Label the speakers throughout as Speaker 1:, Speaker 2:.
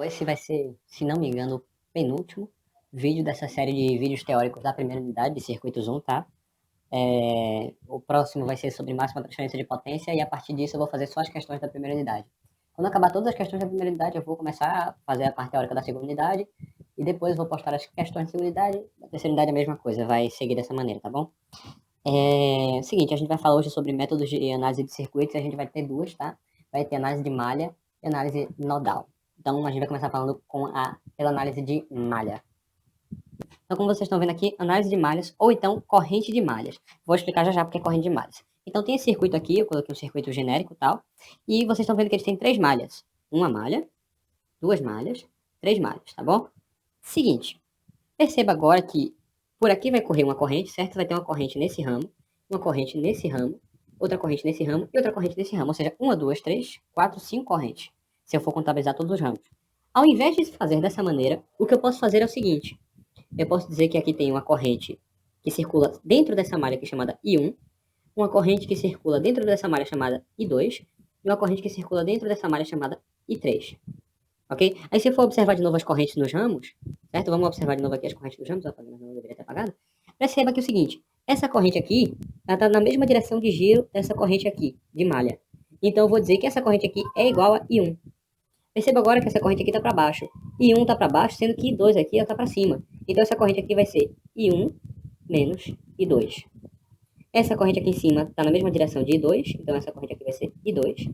Speaker 1: Esse vai ser, se não me engano, o penúltimo vídeo dessa série de vídeos teóricos da primeira unidade de circuitos 1, tá? O próximo vai ser sobre máxima transferência de potência e a partir disso eu vou fazer só as questões da primeira unidade. Quando acabar todas as questões da primeira unidade, eu vou começar a fazer a parte teórica da segunda unidade e depois eu vou postar as questões da segunda unidade. Da terceira unidade é a mesma coisa, vai seguir dessa maneira, tá bom? Seguinte, a gente vai falar hoje sobre métodos de análise de circuitos e a gente vai ter duas, tá? Vai ter análise de malha e análise nodal. Então a gente vai começar falando pela análise de malha. Então, como vocês estão vendo aqui, análise de malhas ou então corrente de malhas. Vou explicar já já porque é corrente de malhas. Então tem esse circuito aqui, eu coloquei um circuito genérico e tal, e vocês estão vendo que eles têm três malhas. Uma malha, duas malhas, três malhas, tá bom? Seguinte, perceba agora que por aqui vai correr uma corrente, certo? Vai ter uma corrente nesse ramo, uma corrente nesse ramo, outra corrente nesse ramo e outra corrente nesse ramo. Ou seja, uma, duas, três, quatro, cinco correntes, se eu for contabilizar todos os ramos. Ao invés de fazer dessa maneira, o que eu posso fazer é o seguinte. Eu posso dizer que aqui tem uma corrente que circula dentro dessa malha aqui chamada I1, uma corrente que circula dentro dessa malha chamada I2 e uma corrente que circula dentro dessa malha chamada I3. Ok? Aí se eu for observar de novo as correntes nos ramos, certo? Vamos observar de novo aqui as correntes nos ramos, não deveria ter apagado. Perceba que é o seguinte, essa corrente aqui, ela está na mesma direção de giro dessa corrente aqui, de malha. Então eu vou dizer que essa corrente aqui é igual a I1. Perceba agora que essa corrente aqui está para baixo. I1 está para baixo, sendo que I2 aqui está para cima. Então essa corrente aqui vai ser I1 menos I2. Essa corrente aqui em cima está na mesma direção de I2, então essa corrente aqui vai ser I2.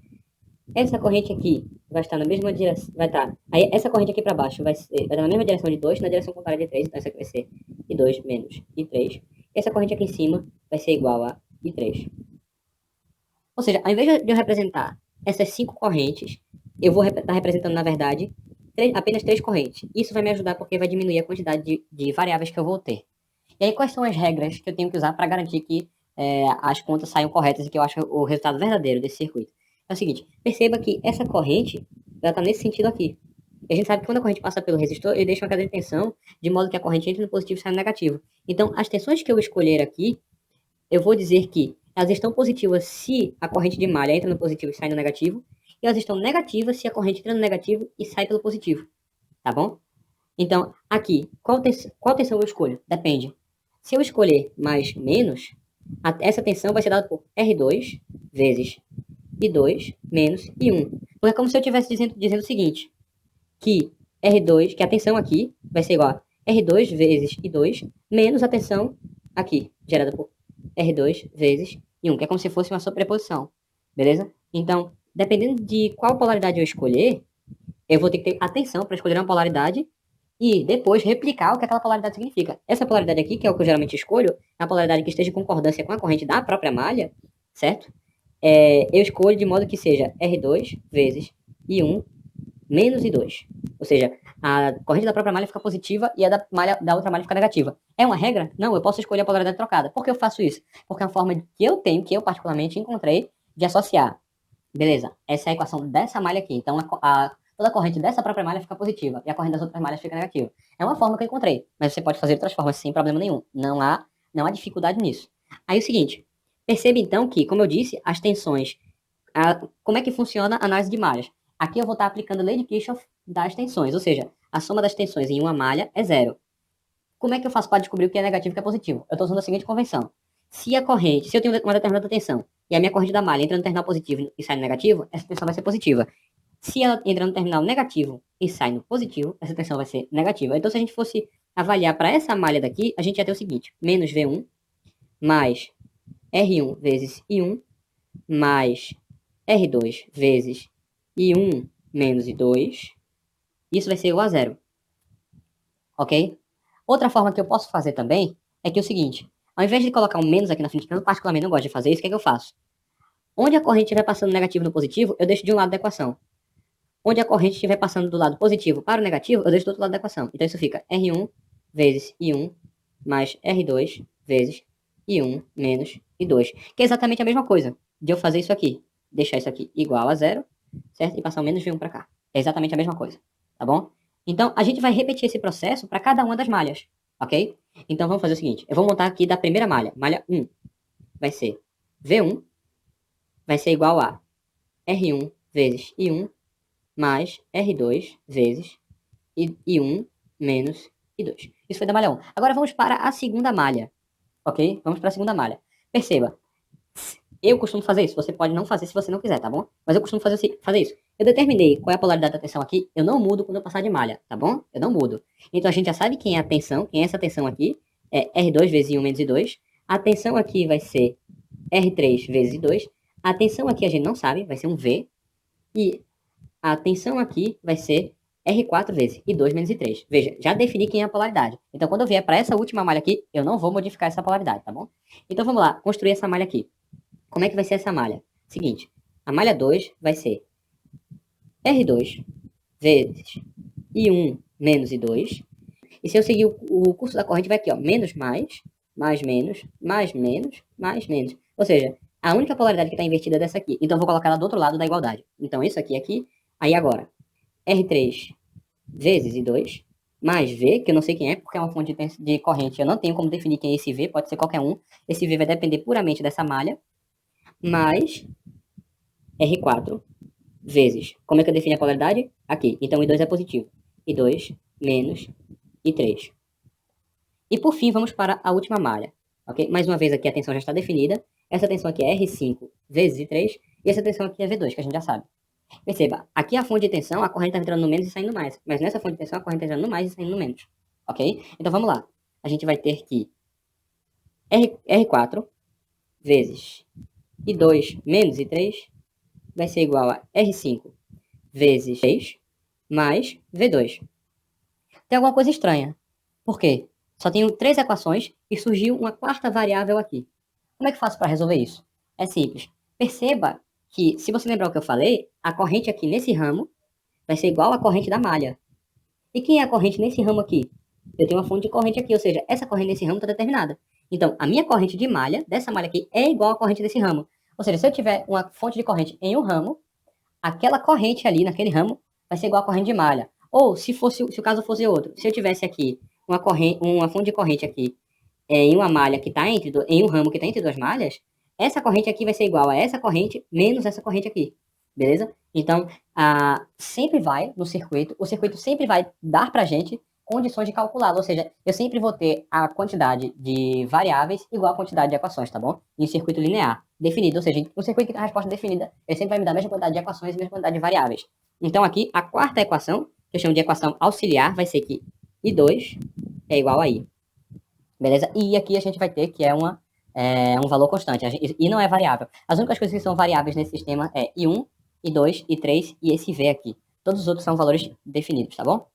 Speaker 1: Essa corrente aqui vai estar na mesma direção, vai estar, aí essa corrente aqui para baixo vai estar na mesma direção de 2, na direção contrária de 3, então essa aqui vai ser I2 menos I3. Essa corrente aqui em cima vai ser igual a I3. Ou seja, ao invés de eu representar essas cinco correntes, eu vou estar representando, na verdade, apenas três correntes. Isso vai me ajudar porque vai diminuir a quantidade de variáveis que eu vou ter. E aí, quais são as regras que eu tenho que usar para garantir que as contas saiam corretas e que eu acho o resultado verdadeiro desse circuito? É o seguinte, perceba que essa corrente, ela está nesse sentido aqui. E a gente sabe que quando a corrente passa pelo resistor, ele deixa uma cadeia de tensão, de modo que a corrente entre no positivo e sai no negativo. Então, as tensões que eu escolher aqui, eu vou dizer que elas estão positivas se a corrente de malha entra no positivo e sai no negativo, e elas estão negativas se a corrente entra no negativo e sai pelo positivo, tá bom? Então, aqui, qual tensão eu escolho? Depende. Se eu escolher mais menos, essa tensão vai ser dada por R2 vezes I2 menos I1. Porque é como se eu estivesse dizendo o seguinte, que R2, que a tensão aqui vai ser igual a R2 vezes I2 menos a tensão aqui, gerada por R2 vezes I1, que é como se fosse uma sobreposição, beleza? Então, dependendo de qual polaridade eu escolher, eu vou ter que ter atenção para escolher uma polaridade e depois replicar o que aquela polaridade significa. Essa polaridade aqui, que é o que eu geralmente escolho, é uma polaridade que esteja em concordância com a corrente da própria malha, certo? Eu escolho de modo que seja R2 vezes I1 menos I2. Ou seja, a corrente da própria malha fica positiva e a da outra malha fica negativa. É uma regra? Não, eu posso escolher a polaridade trocada. Por que eu faço isso? Porque é uma forma que eu tenho, que eu particularmente encontrei, de associar. Beleza, essa é a equação dessa malha aqui. Então, toda a corrente dessa própria malha fica positiva e a corrente das outras malhas fica negativa. É uma forma que eu encontrei, mas você pode fazer outras formas sem problema nenhum. Não há dificuldade nisso. Aí o seguinte, perceba então que, como eu disse, as tensões, como é que funciona a análise de malhas? Aqui eu vou estar aplicando a lei de Kirchhoff das tensões, ou seja, a soma das tensões em uma malha é zero. Como é que eu faço para descobrir o que é negativo e o que é positivo? Eu estou usando a seguinte convenção. Se eu tenho uma determinada tensão e a minha corrente da malha entra no terminal positivo e sai no negativo, essa tensão vai ser positiva. Se ela entra no terminal negativo e sai no positivo, essa tensão vai ser negativa. Então, se a gente fosse avaliar para essa malha daqui, a gente ia ter o seguinte, menos V1 mais R1 vezes I1 mais R2 vezes I1 menos I2, isso vai ser igual a zero. Ok? Outra forma que eu posso fazer também é que é o seguinte, ao invés de colocar um menos aqui na frente, que eu particularmente não gosto de fazer isso, o que é que eu faço? Onde a corrente estiver passando do negativo no positivo, eu deixo de um lado da equação. Onde a corrente estiver passando do lado positivo para o negativo, eu deixo do outro lado da equação. Então isso fica R1 vezes I1 mais R2 vezes I1 menos I2, que é exatamente a mesma coisa de eu fazer isso aqui. Deixar isso aqui igual a zero, certo? E passar o menos V1 para cá. É exatamente a mesma coisa, tá bom? Então, a gente vai repetir esse processo para cada uma das malhas, ok? Então, vamos fazer o seguinte. Eu vou montar aqui da primeira malha. Malha 1 vai ser V1 vai ser igual a R1 vezes I1 mais R2 vezes I1 menos I2. Isso foi da malha 1. Agora vamos para a segunda malha, ok? Vamos para a segunda malha. Perceba, eu costumo fazer isso. Você pode não fazer se você não quiser, tá bom? Mas eu costumo fazer isso. Eu determinei qual é a polaridade da tensão aqui. Eu não mudo quando eu passar de malha, tá bom? Eu não mudo. Então a gente já sabe quem é a tensão. Quem é essa tensão aqui? É R2 vezes I1 menos I2. A tensão aqui vai ser R3 vezes I2. A tensão aqui a gente não sabe, vai ser um V. E a tensão aqui vai ser R4 vezes I2 menos I3. Veja, já defini quem é a polaridade. Então quando eu vier para essa última malha aqui, eu não vou modificar essa polaridade, tá bom? Então vamos lá, construir essa malha aqui. Como é que vai ser essa malha? Seguinte, a malha 2 vai ser R2 vezes I1 menos I2. E se eu seguir o curso da corrente, vai aqui, ó, menos mais menos, mais menos, mais menos. Ou seja, a única polaridade que está invertida é dessa aqui. Então eu vou colocar ela do outro lado da igualdade. Então isso aqui. Aí agora, R3 vezes I2 mais V, que eu não sei quem é, porque é uma fonte de corrente. Eu não tenho como definir quem é esse V, pode ser qualquer um. Esse V vai depender puramente dessa malha. Mais R4 vezes. Como é que eu defino a polaridade? Aqui. Então, I2 é positivo. I2 menos I3. E por fim, vamos para a última malha. Ok? Mais uma vez aqui a tensão já está definida. Essa tensão aqui é R5 vezes I3. E essa tensão aqui é V2, que a gente já sabe. Perceba, aqui a fonte de tensão, a corrente está entrando no menos e saindo mais. Mas nessa fonte de tensão, a corrente está entrando no mais e saindo no menos. Ok? Então vamos lá. A gente vai ter que R4 vezes I2 menos I3 vai ser igual a R5 vezes 6 mais V2. Tem alguma coisa estranha. Por quê? Só tenho 3 equações e surgiu uma quarta variável aqui. Como é que faço para resolver isso? É simples. Perceba que, se você lembrar o que eu falei, a corrente aqui nesse ramo vai ser igual à corrente da malha. E quem é a corrente nesse ramo aqui? Eu tenho uma fonte de corrente aqui, ou seja, essa corrente nesse ramo está determinada. Então, a minha corrente de malha, dessa malha aqui, é igual à corrente desse ramo. Ou seja, se eu tiver uma fonte de corrente em um ramo, aquela corrente ali naquele ramo vai ser igual à corrente de malha. Ou se o caso fosse outro, se eu tivesse aqui uma fonte de corrente aqui em uma malha que está em um ramo que está entre duas malhas, essa corrente aqui vai ser igual a essa corrente menos essa corrente aqui, beleza? Então, sempre vai no circuito, o circuito sempre vai dar para a gente condições de calculá-lo, ou seja, eu sempre vou ter a quantidade de variáveis igual à quantidade de equações, tá bom? Em circuito linear, definido, ou seja, um circuito que tem a resposta definida, ele sempre vai me dar a mesma quantidade de equações e a mesma quantidade de variáveis. Então aqui, a quarta equação, que eu chamo de equação auxiliar, vai ser que I2 é igual a I, beleza? E aqui a gente vai ter que é um valor constante, e não é variável. As únicas coisas que são variáveis nesse sistema é I1, I2, I3 e esse V aqui. Todos os outros são valores definidos, tá bom?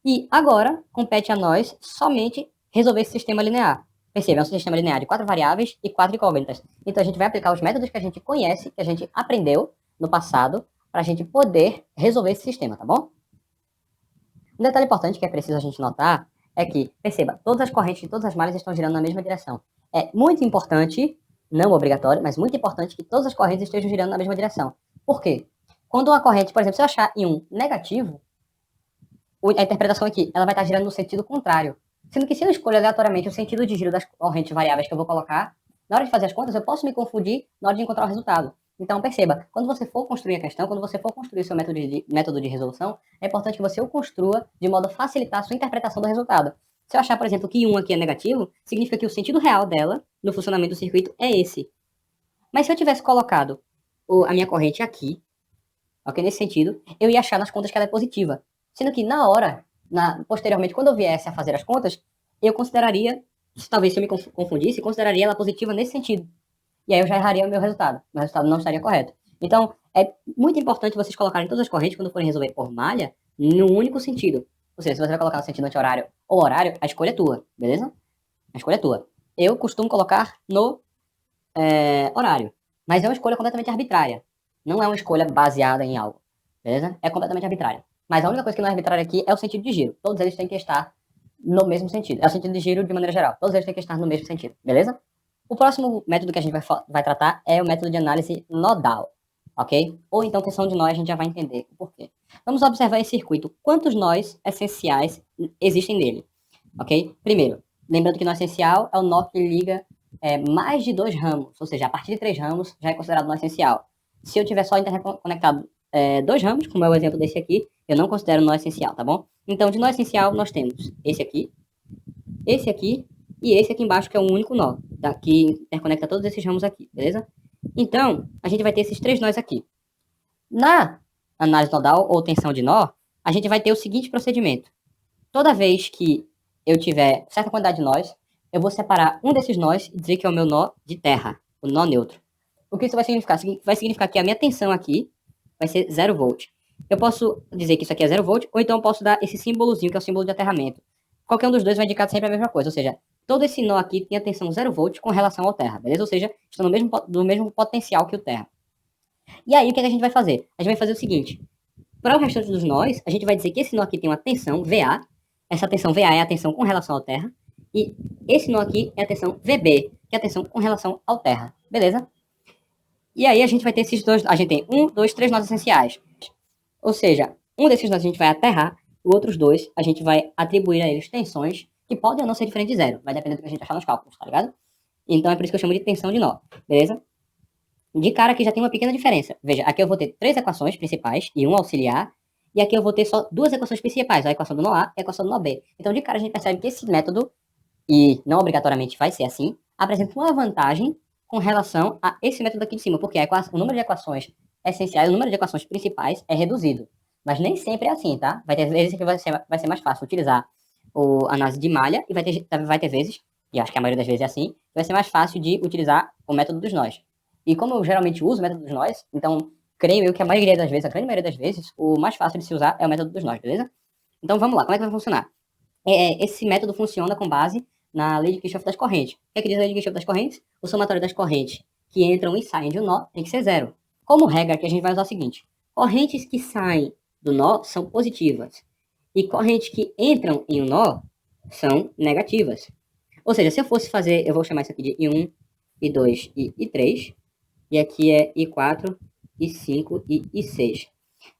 Speaker 1: E agora, compete a nós somente resolver esse sistema linear. Perceba, é um sistema linear de 4 variáveis e 4 incógnitas. Então a gente vai aplicar os métodos que a gente conhece, que a gente aprendeu no passado, para a gente poder resolver esse sistema, tá bom? Um detalhe importante que é preciso a gente notar é que, perceba, todas as correntes de todas as malhas estão girando na mesma direção. É muito importante, não obrigatório, mas muito importante que todas as correntes estejam girando na mesma direção. Por quê? Quando uma corrente, por exemplo, se eu achar em um negativo, a interpretação aqui, ela vai estar girando no sentido contrário. Sendo que se eu escolho aleatoriamente o sentido de giro das correntes variáveis que eu vou colocar, na hora de fazer as contas, eu posso me confundir na hora de encontrar o resultado. Então, perceba, quando você for construir a questão, quando você for construir o seu método de resolução, é importante que você o construa de modo a facilitar a sua interpretação do resultado. Se eu achar, por exemplo, que 1 aqui é negativo, significa que o sentido real dela, no funcionamento do circuito, é esse. Mas se eu tivesse colocado a minha corrente aqui, ok, nesse sentido, eu ia achar nas contas que ela é positiva. Sendo que na hora, posteriormente, quando eu viesse a fazer as contas, eu consideraria, talvez se eu me confundisse, consideraria ela positiva nesse sentido. E aí eu já erraria o meu resultado. Meu resultado não estaria correto. Então, é muito importante vocês colocarem todas as correntes, quando forem resolver por malha, no único sentido. Ou seja, se você vai colocar no sentido anti-horário ou horário, a escolha é tua, beleza? A escolha é tua. Eu costumo colocar no horário. Mas é uma escolha completamente arbitrária. Não é uma escolha baseada em algo, beleza? É completamente arbitrária. Mas a única coisa que não é arbitrária aqui é o sentido de giro. Todos eles têm que estar no mesmo sentido. É o sentido de giro de maneira geral. Todos eles têm que estar no mesmo sentido, beleza? O próximo método que a gente vai tratar é o método de análise nodal, ok? Ou então tensão de nó, a gente já vai entender o porquê. Vamos observar esse circuito. Quantos nós essenciais existem nele, ok? Primeiro, lembrando que nó essencial é o nó que liga mais de 2 ramos, ou seja, a partir de 3 ramos já é considerado nó essencial. Se eu tiver só interconectado dois ramos, como é o exemplo desse aqui, eu não considero nó essencial, tá bom? Então, de nó essencial, nós temos esse aqui e esse aqui embaixo, que é o único nó, tá? Que interconecta todos esses ramos aqui, beleza? Então, a gente vai ter esses três nós aqui. Na análise nodal ou tensão de nó, a gente vai ter o seguinte procedimento. Toda vez que eu tiver certa quantidade de nós, eu vou separar um desses nós e dizer que é o meu nó de terra, o nó neutro. O que isso vai significar? Vai significar que a minha tensão aqui vai ser 0 volt. Eu posso dizer que isso aqui é 0 volt, ou então eu posso dar esse símbolozinho, que é o símbolo de aterramento. Qualquer um dos dois vai indicar sempre a mesma coisa, ou seja, todo esse nó aqui tem a tensão 0 volt com relação ao terra, beleza? Ou seja, está no mesmo potencial que o terra. E aí, o que a gente vai fazer? A gente vai fazer o seguinte, para o restante dos nós, a gente vai dizer que esse nó aqui tem uma tensão VA, essa tensão VA é a tensão com relação ao terra, e esse nó aqui é a tensão VB, que é a tensão com relação ao terra, beleza? E aí a gente vai ter esses dois, a gente tem 1, 2, 3 nós essenciais. Ou seja, um desses nós a gente vai aterrar, os outros dois a gente vai atribuir a eles tensões que podem ou não ser diferentes de zero, vai depender do que a gente achar nos cálculos, tá ligado? Então é por isso que eu chamo de tensão de nó, beleza? De cara aqui já tem uma pequena diferença. Veja, aqui eu vou ter três equações principais e um auxiliar, e aqui eu vou ter só duas equações principais, a equação do nó A e a equação do nó B. Então de cara a gente percebe que esse método, e não obrigatoriamente vai ser assim, apresenta uma vantagem com relação a esse método aqui de cima, porque o número de equações essenciais, o número de equações principais é reduzido. Mas nem sempre é assim, tá? Vai ter vezes que vai ser mais fácil utilizar a análise de malha, e vai ter vezes, e acho que a maioria das vezes é assim, vai ser mais fácil de utilizar o método dos nós. E como eu geralmente uso o método dos nós, então creio eu que a maioria das vezes, a grande maioria das vezes, o mais fácil de se usar é o método dos nós, beleza? Então vamos lá, como é que vai funcionar? Esse método funciona com base na lei de Kirchhoff das correntes. O que é que diz a lei de Kirchhoff das correntes? O somatório das correntes que entram e saem de um nó tem que ser zero. Como regra aqui a gente vai usar o seguinte, correntes que saem do nó são positivas e correntes que entram em um nó são negativas. Ou seja, se eu fosse fazer, eu vou chamar isso aqui de I1, I2 e I3, e aqui é I4, I5 e I6.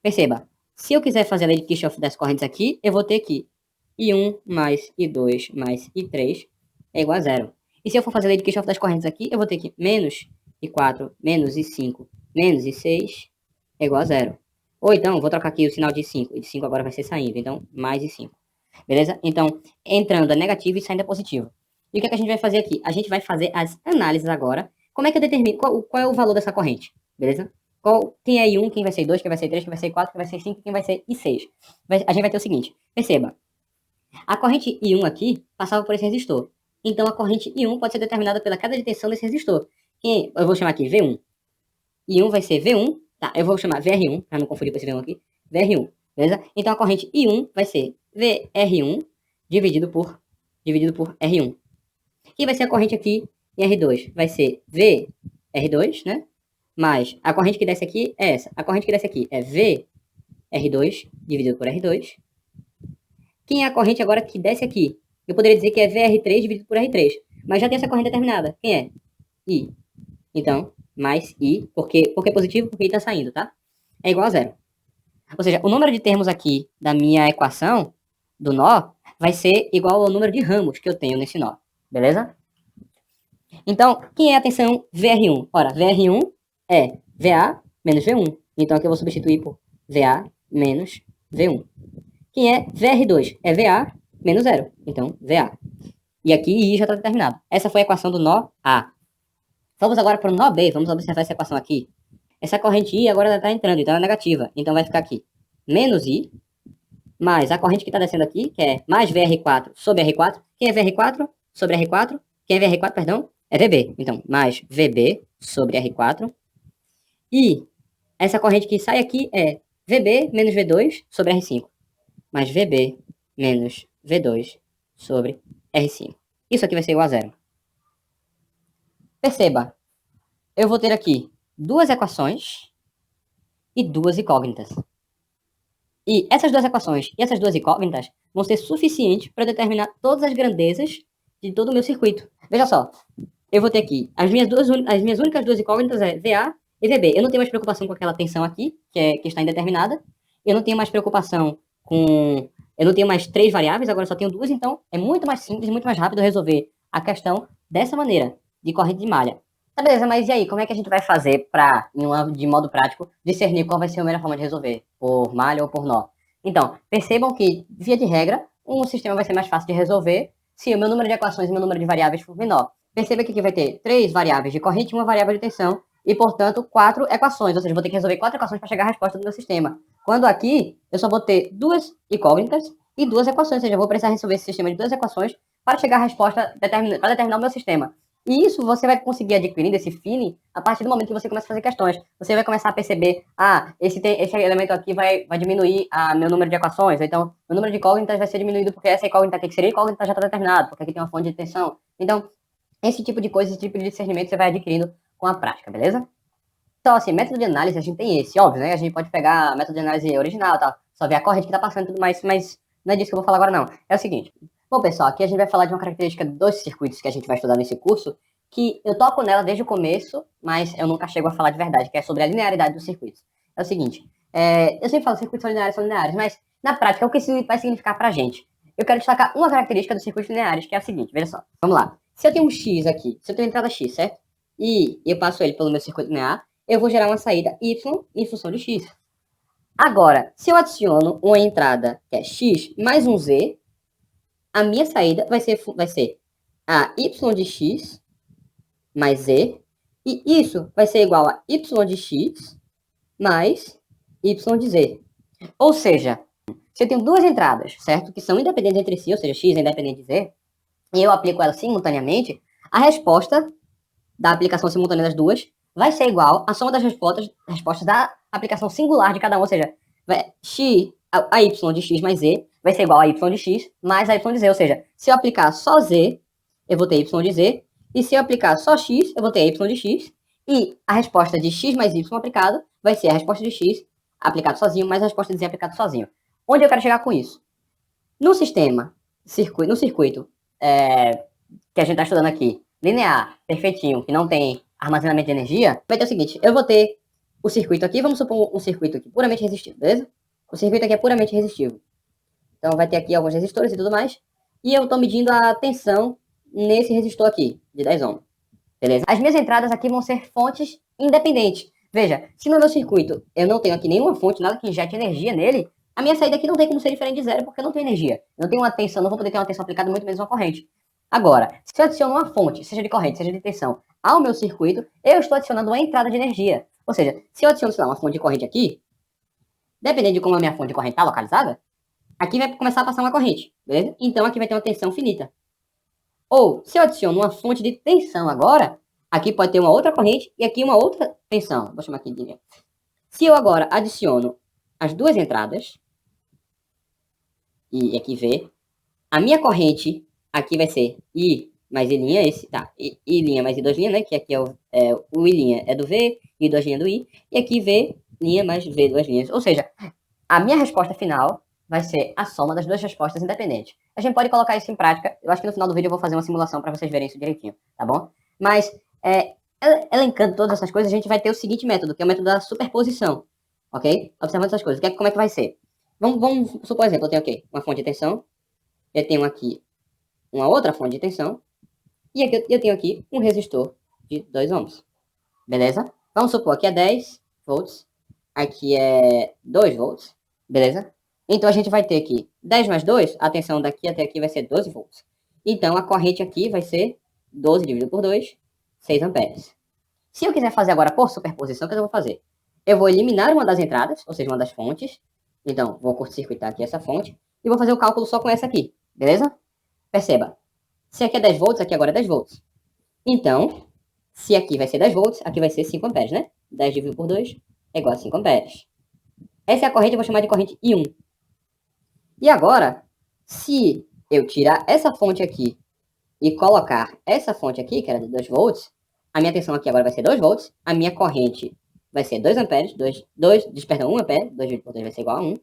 Speaker 1: Perceba, se eu quiser fazer a lei de Kirchhoff das correntes aqui, eu vou ter que I1 mais I2 mais I3 é igual a zero. E se eu for fazer a lei de Kirchhoff das correntes aqui, eu vou ter que menos I4 menos I5 menos I6 é igual a zero. Ou então, vou trocar aqui o sinal de I5. E de 5 agora vai ser saindo, então mais I5. Beleza? Então, entrando é negativo e saindo é positivo. E o que é que a gente vai fazer aqui? A gente vai fazer as análises agora. Como é que eu determino qual é o valor dessa corrente? Beleza? Quem é I1, quem vai ser I2, quem vai ser I3, quem vai ser I4, quem vai ser I5, quem vai ser I6. A gente vai ter o seguinte, perceba. A corrente I1 aqui passava por esse resistor. Então a corrente I1 pode ser determinada pela queda de tensão desse resistor. Eu vou chamar aqui V1. I1 vai ser V1. Tá, eu vou chamar VR1, para não confundir com esse V1 aqui. VR1, beleza? Então a corrente I1 vai ser VR1 dividido por R1. Que vai ser a corrente aqui em R2? Vai ser VR2, né? Mais a corrente que desce aqui é essa. A corrente que desce aqui é VR2 dividido por R2. Quem é a corrente agora que desce aqui? Eu poderia dizer que é VR3 dividido por R3. Mas já tem essa corrente determinada. Quem é? I. Então, mais I. Por que é positivo? Porque I está saindo, tá? É igual a zero. Ou seja, o número de termos aqui da minha equação do nó vai ser igual ao número de ramos que eu tenho nesse nó. Beleza? Então, quem é a tensão VR1? Ora, VR1 é VA menos V1. Então aqui eu vou substituir por VA menos V1. Quem é VR2? É VA menos zero. Então, VA. E aqui I já está determinado. Essa foi a equação do nó A. Vamos agora para o nó B. Vamos observar essa equação aqui. Essa corrente I agora está entrando, então é negativa. Então vai ficar aqui menos I, mais a corrente que está descendo aqui, que é mais VR4 sobre R4. Quem é VR4 sobre R4? Quem é VR4, perdão, é VB. Então, mais VB sobre R4. E essa corrente que sai aqui é VB menos V2 sobre R5. Mais VB menos V2 sobre R5. Isso aqui vai ser igual a zero. Perceba, eu vou ter aqui duas equações e duas incógnitas. E essas duas equações e essas duas incógnitas vão ser suficientes para determinar todas as grandezas de todo o meu circuito. Veja só, eu vou ter aqui as minhas únicas duas incógnitas é VA e VB. Eu não tenho mais preocupação com aquela tensão aqui, que está indeterminada. Eu não tenho mais preocupação com... Eu não tenho mais três variáveis, agora só tenho duas, então é muito mais simples, muito mais rápido resolver a questão dessa maneira, de corrente de malha. Tá, beleza, mas e aí, como é que a gente vai fazer pra, de modo prático, discernir qual vai ser a melhor forma de resolver? Por malha ou por nó? Então, percebam que, via de regra, um sistema vai ser mais fácil de resolver se o meu número de equações e meu número de variáveis for menor. Perceba que aqui vai ter 3 variáveis de corrente e uma variável de tensão, e, portanto, 4 equações, ou seja, vou ter que resolver 4 equações para chegar à resposta do meu sistema. Quando aqui, eu só vou ter 2 incógnitas e 2 equações, ou seja, eu vou precisar resolver esse sistema de 2 equações para chegar à resposta, para determinar o meu sistema. E isso você vai conseguir adquirindo esse feeling a partir do momento que você começa a fazer questões. Você vai começar a perceber, esse elemento aqui vai diminuir meu número de equações, ou então meu número de incógnitas vai ser diminuído porque essa incógnita aqui que seria incógnita já está determinado, porque aqui tem uma fonte de tensão. Então, esse tipo de coisa, esse tipo de discernimento você vai adquirindo com a prática, beleza? Então, assim, método de análise a gente tem esse, óbvio, né? A gente pode pegar método de análise original, tá? Só ver a corrente que tá passando e tudo mais, mas não é disso que eu vou falar agora, não. É o seguinte. Bom, pessoal, aqui a gente vai falar de uma característica dos circuitos que a gente vai estudar nesse curso, que eu toco nela desde o começo, mas eu nunca chego a falar de verdade, que é sobre a linearidade dos circuitos. É o seguinte, eu sempre falo circuitos são lineares, mas na prática, o que isso vai significar pra gente? Eu quero destacar uma característica dos circuitos lineares, que é a seguinte, veja só. Vamos lá. Se eu tenho um X aqui, se eu tenho entrada X, certo? E eu passo ele pelo meu circuito linear, eu vou gerar uma saída y em função de x. Agora, se eu adiciono uma entrada que é x mais um z, a minha saída vai ser a y de x mais z, e isso vai ser igual a y de x mais y de z. Ou seja, se eu tenho duas entradas, certo? Que são independentes entre si, ou seja, x é independente de z, e eu aplico elas simultaneamente, a resposta da aplicação simultânea das duas vai ser igual à soma das respostas da aplicação singular de cada um, ou seja, a y de x mais z vai ser igual a y de x mais a y de z, ou seja, se eu aplicar só z, eu vou ter y de z, e se eu aplicar só x, eu vou ter y de x, e a resposta de x mais y aplicado vai ser a resposta de x aplicado sozinho mais a resposta de z aplicado sozinho. Onde eu quero chegar com isso? No circuito que a gente está estudando aqui, linear, perfeitinho, que não tem armazenamento de energia, vai ter o seguinte, eu vou ter o circuito aqui, vamos supor um circuito aqui puramente resistivo, beleza? O circuito aqui é puramente resistivo. Então vai ter aqui alguns resistores e tudo mais, e eu estou medindo a tensão nesse resistor aqui, de 10 ohms, beleza? As minhas entradas aqui vão ser fontes independentes. Veja, se no meu circuito eu não tenho aqui nenhuma fonte, nada que injete energia nele, a minha saída aqui não tem como ser diferente de zero, porque eu não tenho energia. Eu não tenho uma tensão, não vou poder ter uma tensão aplicada, muito menos uma corrente. Agora, se eu adiciono uma fonte, seja de corrente, seja de tensão, ao meu circuito, eu estou adicionando uma entrada de energia. Ou seja, se eu adiciono, sei lá, uma fonte de corrente aqui, dependendo de como a minha fonte de corrente está localizada, aqui vai começar a passar uma corrente, beleza? Então aqui vai ter uma tensão finita. Ou, se eu adiciono uma fonte de tensão agora, aqui pode ter uma outra corrente e aqui uma outra tensão. Vou chamar aqui de... Se eu agora adiciono as duas entradas, e aqui V, a minha corrente aqui vai ser I mais I', I' mais I2', né? Que aqui é o I' é do V, I2' é do I, e aqui V' mais V2'. Ou seja, a minha resposta final vai ser a soma das duas respostas independentes. A gente pode colocar isso em prática, eu acho que no final do vídeo eu vou fazer uma simulação para vocês verem isso direitinho, tá bom? Mas, elencando todas essas coisas, a gente vai ter o seguinte método, que é o método da superposição, ok? Observando essas coisas, como é que vai ser? Vamos supor, exemplo, eu tenho aqui uma fonte de tensão, eu tenho aqui uma outra fonte de tensão, e aqui eu tenho aqui um resistor de 2 ohms, beleza? Vamos supor, aqui é 10 volts, aqui é 2 volts, beleza? Então a gente vai ter aqui 10 mais 2, a tensão daqui até aqui vai ser 12 volts. Então a corrente aqui vai ser 12 dividido por 2, 6 amperes. Se eu quiser fazer agora por superposição, o que eu vou fazer? Eu vou eliminar uma das entradas, ou seja, uma das fontes. Então, vou curto-circuitar aqui essa fonte. E vou fazer o cálculo só com essa aqui, beleza? Perceba, se aqui é 10 volts, aqui agora é 10 volts. Então, se aqui vai ser 10 volts, aqui vai ser 5 amperes, né? 10 dividido por 2 é igual a 5 amperes. Essa é a corrente, eu vou chamar de corrente I1. E agora, se eu tirar essa fonte aqui e colocar essa fonte aqui, que era de 2 volts, a minha tensão aqui agora vai ser 2 volts, a minha corrente vai ser 2 amperes, 1 ampere, 2 dividido por 2 vai ser igual a 1.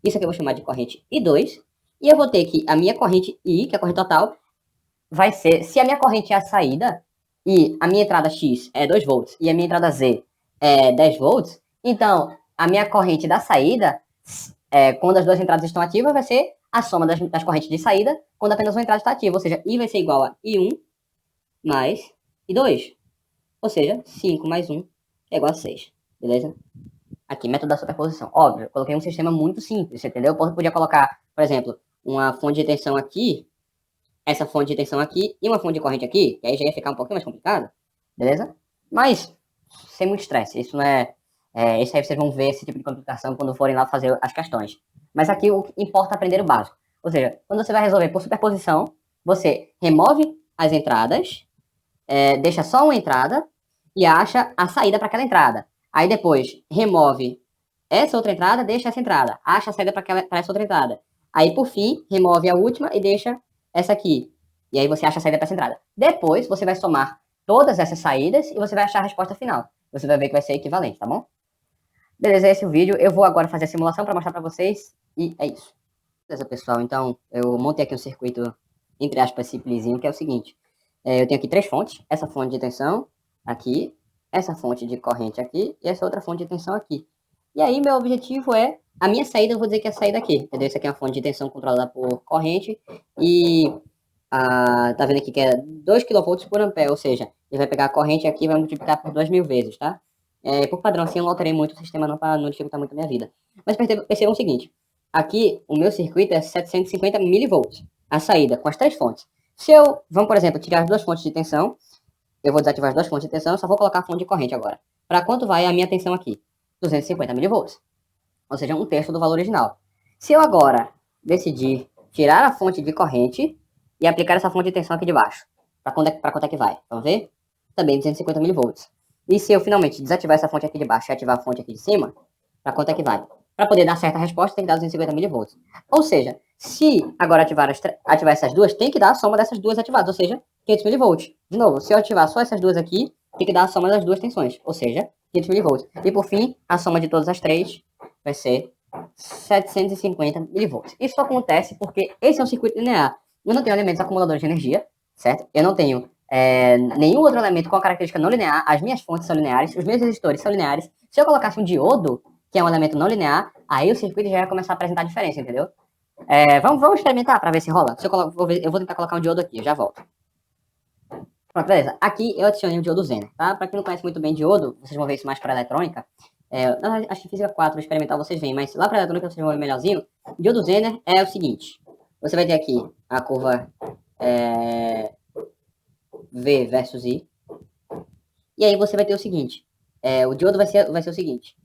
Speaker 1: Isso aqui eu vou chamar de corrente I2. E eu vou ter que a minha corrente I, que é a corrente total, vai ser, se a minha corrente é a saída, e a minha entrada X é 2 volts, e a minha entrada Z é 10 volts, então a minha corrente da saída, quando as duas entradas estão ativas, vai ser a soma das correntes de saída, quando apenas uma entrada está ativa, ou seja, I vai ser igual a I1 mais I2. Ou seja, 5 mais 1 é igual a 6, beleza? Aqui, método da superposição. Óbvio, eu coloquei um sistema muito simples, entendeu? Eu podia colocar, por exemplo, uma fonte de tensão aqui, essa fonte de tensão aqui e uma fonte de corrente aqui, que aí já ia ficar um pouquinho mais complicado, beleza? Mas, sem muito estresse, isso não isso aí vocês vão ver esse tipo de complicação quando forem lá fazer as questões. Mas aqui o que importa é aprender o básico. Ou seja, quando você vai resolver por superposição, você remove as entradas, deixa só uma entrada e acha a saída para aquela entrada. Aí depois remove essa outra entrada, deixa essa entrada, acha a saída para essa outra entrada. Aí por fim, remove a última e deixa essa aqui. E aí você acha a saída para essa entrada. Depois você vai somar todas essas saídas e você vai achar a resposta final. Você vai ver que vai ser equivalente, tá bom? Beleza, esse é o vídeo. Eu vou agora fazer a simulação para mostrar para vocês e é isso. Beleza, pessoal, então eu montei aqui um circuito, entre aspas, simplesinho, que é o seguinte. Eu tenho aqui 3 fontes, essa fonte de tensão aqui, essa fonte de corrente aqui e essa outra fonte de tensão aqui. E aí meu objetivo é, a minha saída, eu vou dizer que é a saída aqui, entendeu? Isso aqui é uma fonte de tensão controlada por corrente e tá vendo aqui que é 2 kV por ampere, ou seja, ele vai pegar a corrente aqui e vai multiplicar por 2.000 vezes, tá? Por padrão, assim, eu não alterei muito o sistema não para não dificultar muito a minha vida. Mas percebam o seguinte, aqui o meu circuito é 750 milivolts, a saída, com as 3 fontes. Se eu, vamos por exemplo, tirar as 2 fontes de tensão, eu vou desativar as 2 fontes de tensão, só vou colocar a fonte de corrente agora. Para quanto vai a minha tensão aqui? 250 milivolts, ou seja, 1/3 do valor original. Se eu agora decidir tirar a fonte de corrente e aplicar essa fonte de tensão aqui de baixo, para quanto é que vai? Vamos ver? Também 250 milivolts. E se eu finalmente desativar essa fonte aqui de baixo e ativar a fonte aqui de cima, para quanto é que vai? Para poder dar certa resposta, tem que dar 250 milivolts. Ou seja, se agora ativar essas duas, tem que dar a soma dessas duas ativadas, ou seja, 500 milivolts. De novo, se eu ativar só essas duas aqui, tem que dar a soma das duas tensões, ou seja, 500 milivolts. E por fim, a soma de todas as três vai ser 750 milivolts. Isso acontece porque esse é um circuito linear. Eu não tenho elementos acumuladores de energia, certo? Eu não tenho nenhum outro elemento com a característica não linear. As minhas fontes são lineares, os meus resistores são lineares. Se eu colocasse um diodo, que é um elemento não linear, aí o circuito já ia começar a apresentar diferença, entendeu? Vamos experimentar para ver se rola. Eu vou tentar colocar um diodo aqui, eu já volto. Pronto, beleza. Aqui eu adicionei o diodo Zener, tá? Para quem não conhece muito bem diodo, vocês vão ver isso mais para eletrônica. Acho que física 4, experimental, vocês veem, mas lá para eletrônica vocês vão ver melhorzinho. O diodo Zener é o seguinte. Você vai ter aqui a curva V versus I. E aí você vai ter o seguinte. O diodo vai ser o seguinte.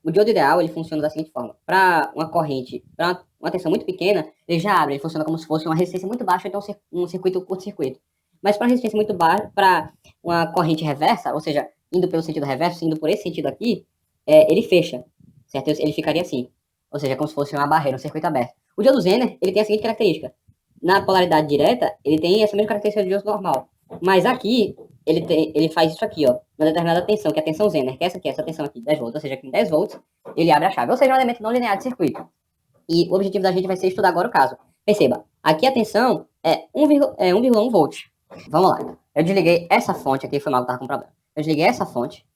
Speaker 1: O diodo ideal, ele funciona da seguinte forma. Para uma corrente, para uma tensão muito pequena, ele já abre, ele funciona como se fosse uma resistência muito baixa, então um circuito curto-circuito. Mas para resistência muito baixa, para uma corrente reversa, ou seja, indo pelo sentido reverso, indo por esse sentido aqui, ele fecha, certo? Ele ficaria assim, ou seja, como se fosse uma barreira, um circuito aberto. O diodo Zener, ele tem a seguinte característica. Na polaridade direta, ele tem essa mesma característica do diodo normal. Mas aqui, ele faz isso aqui, ó, uma determinada tensão, que é a tensão Zener, que é essa aqui, essa tensão aqui, 10 volts, ou seja, aqui em 10 volts, ele abre a chave, ou seja, um elemento não linear de circuito. E o objetivo da gente vai ser estudar agora o caso. Perceba, aqui a tensão é 1,1 volt. Vamos lá. Eu desliguei essa fonte aqui, foi mal que tava com problema. Eu desliguei essa fonte.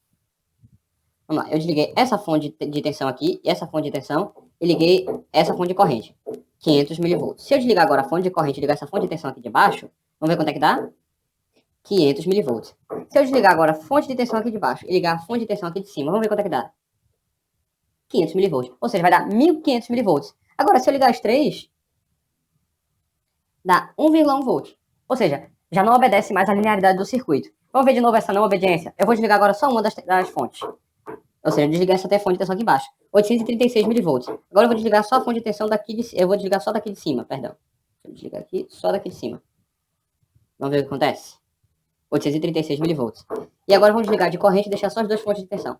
Speaker 1: Vamos lá, eu desliguei essa fonte de tensão aqui, e essa fonte de tensão, e liguei essa fonte de corrente, 500 milivolts. Se eu desligar agora a fonte de corrente e ligar essa fonte de tensão aqui de baixo, vamos ver quanto é que dá? 500 milivolts. Se eu desligar agora a fonte de tensão aqui de baixo e ligar a fonte de tensão aqui de cima, vamos ver quanto é que dá? 500 milivolts. Ou seja, vai dar 1.500 milivolts. Agora, se eu ligar as três, dá 1,1 volt. Ou seja, já não obedece mais à linearidade do circuito. Vamos ver de novo essa não obediência. Eu vou desligar agora só uma das fontes. Ou seja, desligar essa fonte de tensão aqui embaixo. 836 milivolts. Agora eu vou desligar só a fonte de tensão daqui de cima. Eu vou desligar só daqui de cima, perdão. Deixa eu desligar aqui, só daqui de cima. Vamos ver o que acontece. 836 milivolts. E agora vamos desligar de corrente e deixar só as duas fontes de tensão.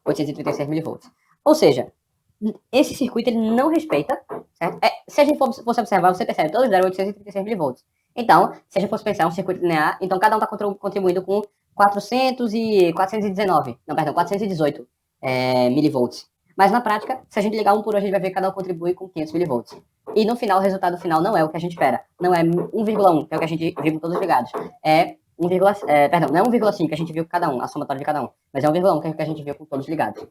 Speaker 1: 836 milivolts. Ou seja, esse circuito ele não respeita, certo? Se a gente fosse observar, você percebe, todos deram 836 milivolts. Então, se a gente fosse pensar um circuito linear, então cada um está contribuindo com 418 milivolts. Mas na prática, se a gente ligar um por um, a gente vai ver que cada um contribui com 500 milivolts. E no final, o resultado final não é o que a gente espera. Não é 1,1, que é o que a gente viu com todos ligados. Não é 1,5 que a gente viu com cada um, a somatória de cada um. Mas é 1,1 que é o que a gente viu com todos ligados.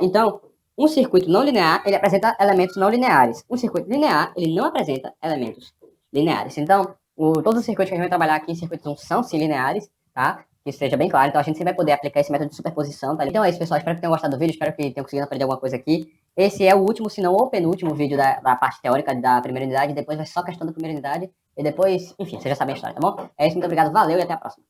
Speaker 1: Então, um circuito não linear, ele apresenta elementos não lineares. Um circuito linear, ele não apresenta elementos lineares. Então, Todos os circuitos que a gente vai trabalhar aqui, circuitos 1, são sim lineares, tá? Que seja bem claro. Então a gente sempre vai poder aplicar esse método de superposição, tá? Então é isso, pessoal. Espero que tenham gostado do vídeo, espero que tenham conseguido aprender alguma coisa aqui. Esse é o último, se não o penúltimo vídeo da parte teórica da primeira unidade. Depois vai só questão da primeira unidade. E depois, enfim, vocês já sabem a história, tá bom? É isso, muito obrigado, valeu e até a próxima.